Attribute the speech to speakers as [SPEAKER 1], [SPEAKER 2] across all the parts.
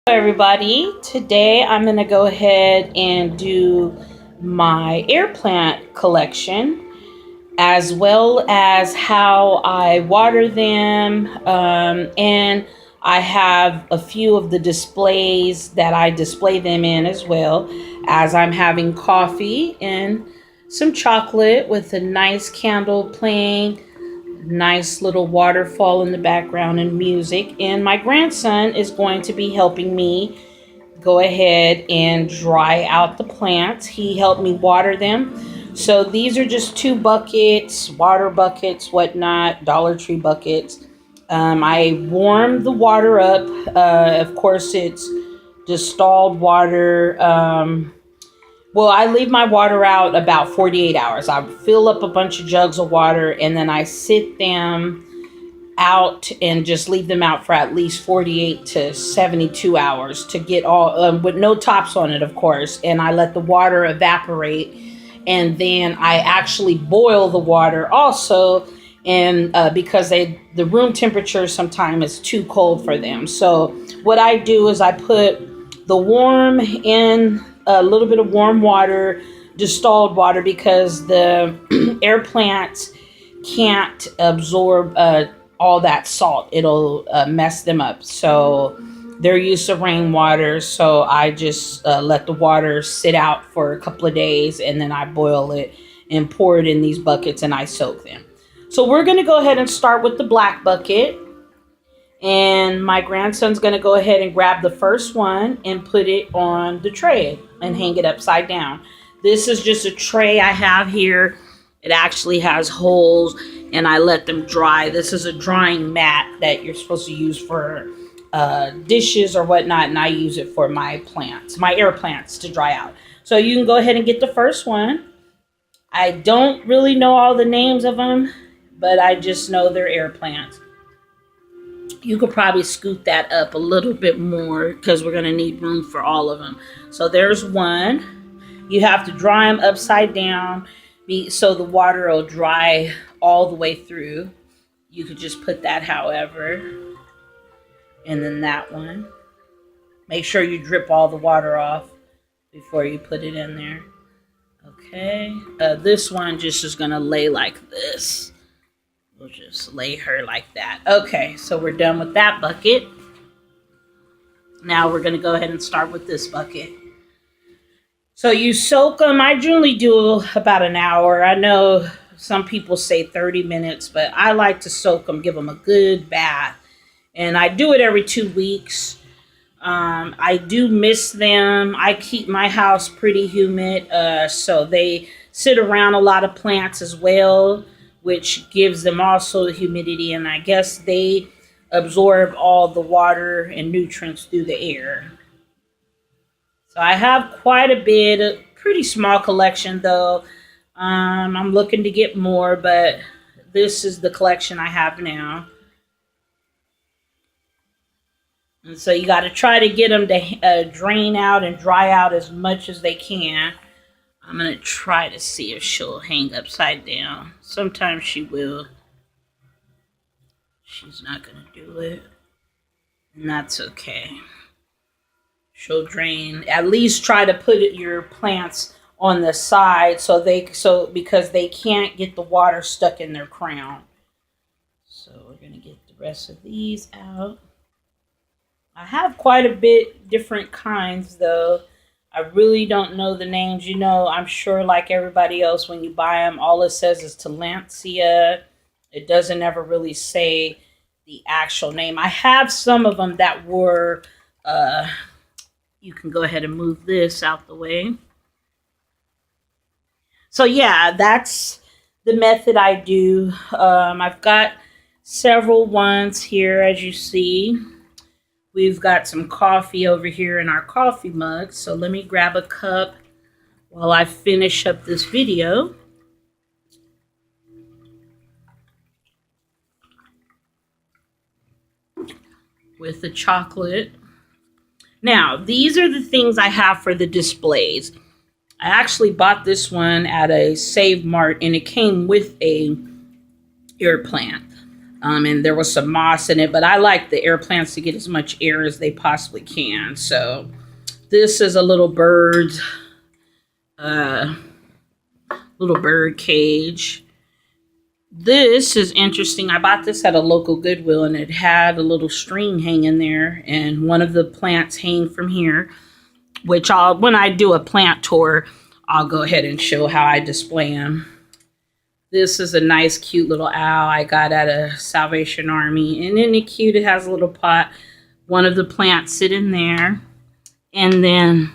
[SPEAKER 1] Hello everybody. Today I'm going to go ahead and do my air plant collection as well as how I water them. And I have a few of the displays that I display them in as well as I'm having coffee and some chocolate with a nice candle playing, nice little waterfall in the background and music. And my grandson is going to be helping me go ahead and dry out the plants. He helped me water them. So these are just two buckets, water buckets, whatnot, Dollar Tree buckets. I warm the water up. Of course, it's distilled water. Well, I leave my water out about 48 hours. I fill up a bunch of jugs of water and then I sit them out and just leave them out for at least 48 to 72 hours to get all, with no tops on it, of course. And I let the water evaporate. And then I actually boil the water also. And because the room temperature sometimes is too cold for them. So what I do is I put the warm in a little bit of warm water, distilled water, because the air plants can't absorb all that salt. It'll mess them up. So they're used to rainwater. So I just let the water sit out for a couple of days and then I boil it and pour it in these buckets and I soak them. So we're going to go ahead and start with the black bucket. And my grandson's going to go ahead and grab the first one and put it on the tray and hang it upside down. This is just a tray I have here. It actually has holes and I let them dry. This is a drying mat that you're supposed to use for dishes or whatnot. And I use it for my plants, my air plants, to dry out. So you can go ahead and get the first one. I don't really know all the names of them, but I just know they're air plants. You could probably scoot that up a little bit more because we're going to need room for all of them. So there's one. You have to dry them upside down so the water will dry all the way through. You could just put that however. And then that one. Make sure you drip all the water off before you put it in there. Okay. This one just is going to lay like this. We'll just lay her like that. Okay, so we're done with that bucket. Now we're going to go ahead and start with this bucket. So you soak them. I generally do about an hour. I know some people say 30 minutes, but I like to soak them, give them a good bath. And I do it every 2 weeks. I do miss them. I keep my house pretty humid, so they sit around a lot of plants as well, which gives them also the humidity, and I guess they absorb all the water and nutrients through the air. So I have quite a bit, a pretty small collection though. I'm looking to get more, but this is the collection I have now. And so you got to try to get them to drain out and dry out as much as they can. I'm going to try to see if she'll hang upside down. Sometimes she will. She's not going to do it. And that's okay. She'll drain. At least try to put your plants on the side because they can't get the water stuck in their crown. So we're going to get the rest of these out. I have quite a bit different kinds though. I really don't know the names. You know, I'm sure like everybody else, when you buy them, all it says is Tillandsia. It doesn't ever really say the actual name. I have some of them that were, you can go ahead and move this out the way. So yeah, that's the method I do. I've got several ones here, as you see. We've got some coffee over here in our coffee mug. So let me grab a cup while I finish up this video. With the chocolate. Now, these are the things I have for the displays. I actually bought this one at a Save Mart and it came with a air plant. And there was some moss in it, but I like the air plants to get as much air as they possibly can. So this is a uh, little bird cage. This is interesting. I bought this at a local Goodwill, and it had a little string hanging there, and one of the plants hang from here, which when I do a plant tour, I'll go ahead and show how I display them. This is a nice, cute little owl I got at a Salvation Army. And isn't it cute? It has a little pot. One of the plants sitting there. And then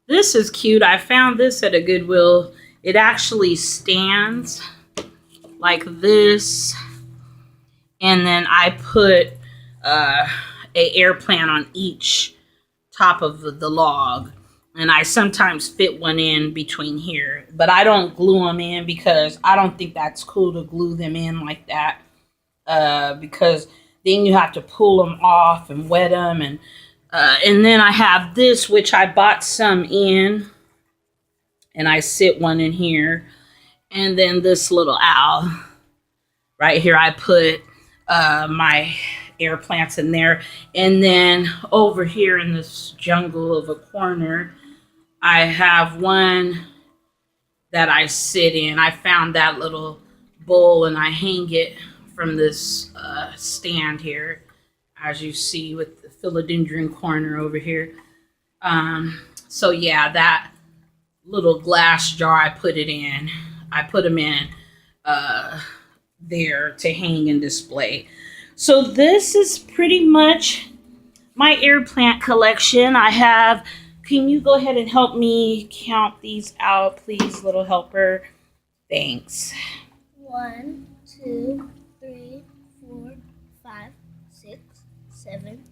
[SPEAKER 1] this is cute. I found this at a Goodwill. It actually stands like this. And then I put a air plant on each top of the log. And I sometimes fit one in between here. But I don't glue them in because I don't think that's cool to glue them in like that. Because then you have to pull them off and wet them. And then I have this, which I bought some in. And I sit one in here. And then this little owl. Right here I put my air plants in there. And then over here in this jungle of a corner, I have one that I sit in. I found that little bowl and I hang it from this stand here, as you see with the philodendron corner over here. So yeah, that little glass jar I put it in. I put them in there to hang and display. So this is pretty much my air plant collection. I have. Can you go ahead and help me count these out, please, little helper? Thanks.
[SPEAKER 2] 1, 2, 3, 4, 5, 6, 7,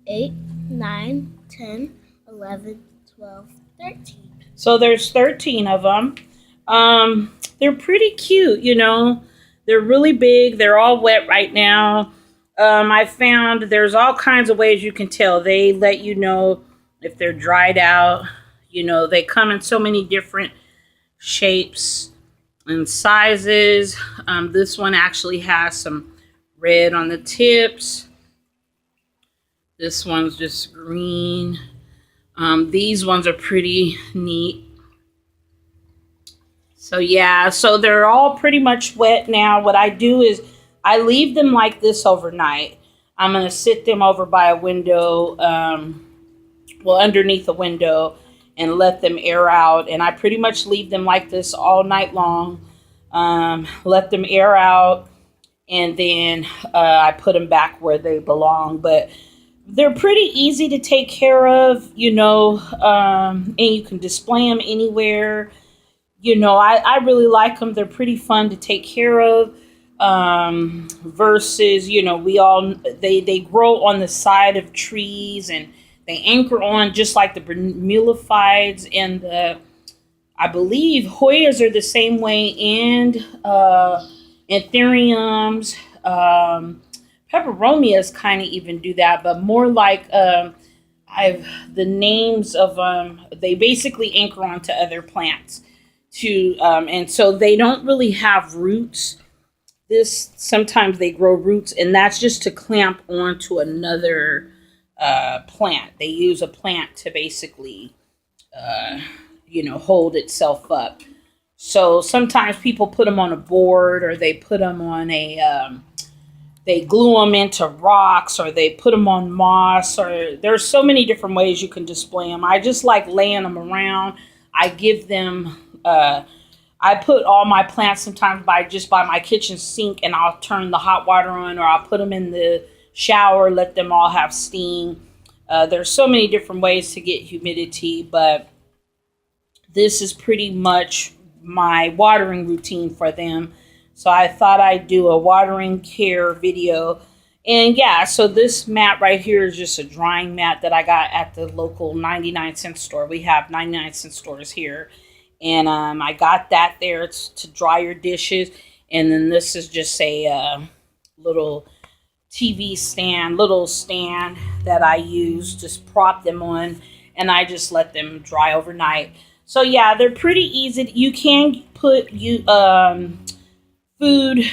[SPEAKER 2] 8, 9, 10, 11, 12, 13.
[SPEAKER 1] So there's 13 of them. They're pretty cute, you know. They're really big. They're all wet right now. I found there's all kinds of ways you can tell. They let you know if they're dried out. You know, they come in so many different shapes and sizes. This one actually has some red on the tips. This one's just green. These ones are pretty neat. So yeah, so they're all pretty much wet now. What I do is I leave them like this overnight. I'm going to sit them over by a window, underneath a window, and let them air out. And I pretty much leave them like this all night long. Let them air out, and then I put them back where they belong. But they're pretty easy to take care of, you know, and you can display them anywhere. You know, I really like them. They're pretty fun to take care of. Versus, you know, they grow on the side of trees, and they anchor on just like the bromeliads and I believe Hoyas are the same way, and anthuriums, peperomias kind of even do that, but more like the names of they basically anchor onto other plants too, and so they don't really have roots. Sometimes they grow roots, and that's just to clamp onto another plant. They use a plant to basically, you know, hold itself up. So sometimes people put them on a board, or they put them on they glue them into rocks, or they put them on moss, or there's so many different ways you can display them. I just like laying them around. I give them, I put all my plants sometimes by my kitchen sink, and I'll turn the hot water on, or I'll put them in the shower, let them all have steam. There's so many different ways to get humidity, but this is pretty much my watering routine for them. So I thought I'd do a watering care video. And yeah, so this mat right here is just a drying mat that I got at the local 99-cent store. We have 99-cent stores here. And I got that there. It's to dry your dishes. And then this is just a little TV stand, that I use to prop them on. And I just let them dry overnight. So yeah, they're pretty easy. You can put food.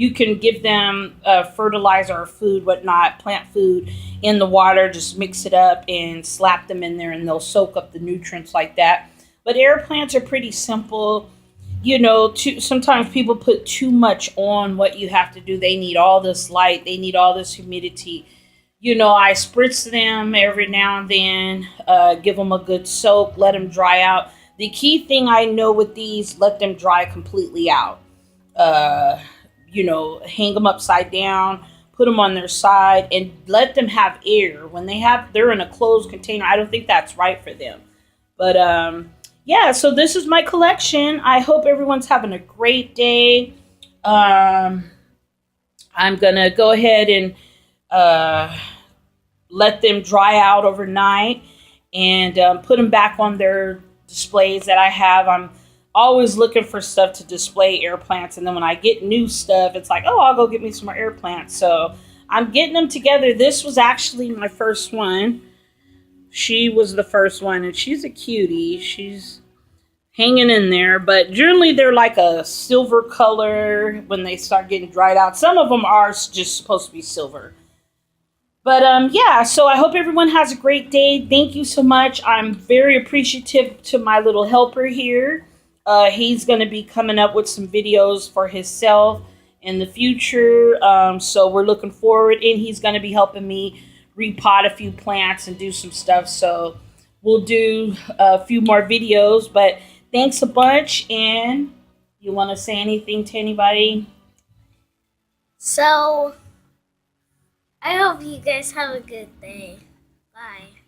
[SPEAKER 1] you can give them fertilizer or food, whatnot, plant food in the water. Just mix it up and slap them in there, and they'll soak up the nutrients like that. But air plants are pretty simple. Sometimes people put too much on what you have to do. They need all this light, they need all this humidity. I spritz them every now and then, give them a good soak, let them dry out. The key thing I know with these, let them dry completely out. Uh, Hang them upside down, put them on their side, and let them have air. When they're in a closed container, I don't think that's right for them. But yeah, so this is my collection. I hope everyone's having a great day. I'm gonna go ahead and uh, let them dry out overnight, and put them back on their displays that I have. I'm always looking for stuff to display air plants, and then when I get new stuff, it's like, oh, I'll go get me some more air plants. So I'm getting them together. This was actually my first one. She was the first one, and she's a cutie. She's hanging in there, but generally they're like a silver color when they start getting dried out. Some of them are just supposed to be silver. But yeah, so I hope everyone has a great day. Thank you so much. I'm very appreciative to my little helper here. He's going to be coming up with some videos for himself in the future. So we're looking forward, and he's going to be helping me repot a few plants and do some stuff. So we'll do a few more videos, but thanks a bunch. And you want to say anything to anybody?
[SPEAKER 2] So, I hope you guys have a good day. Bye.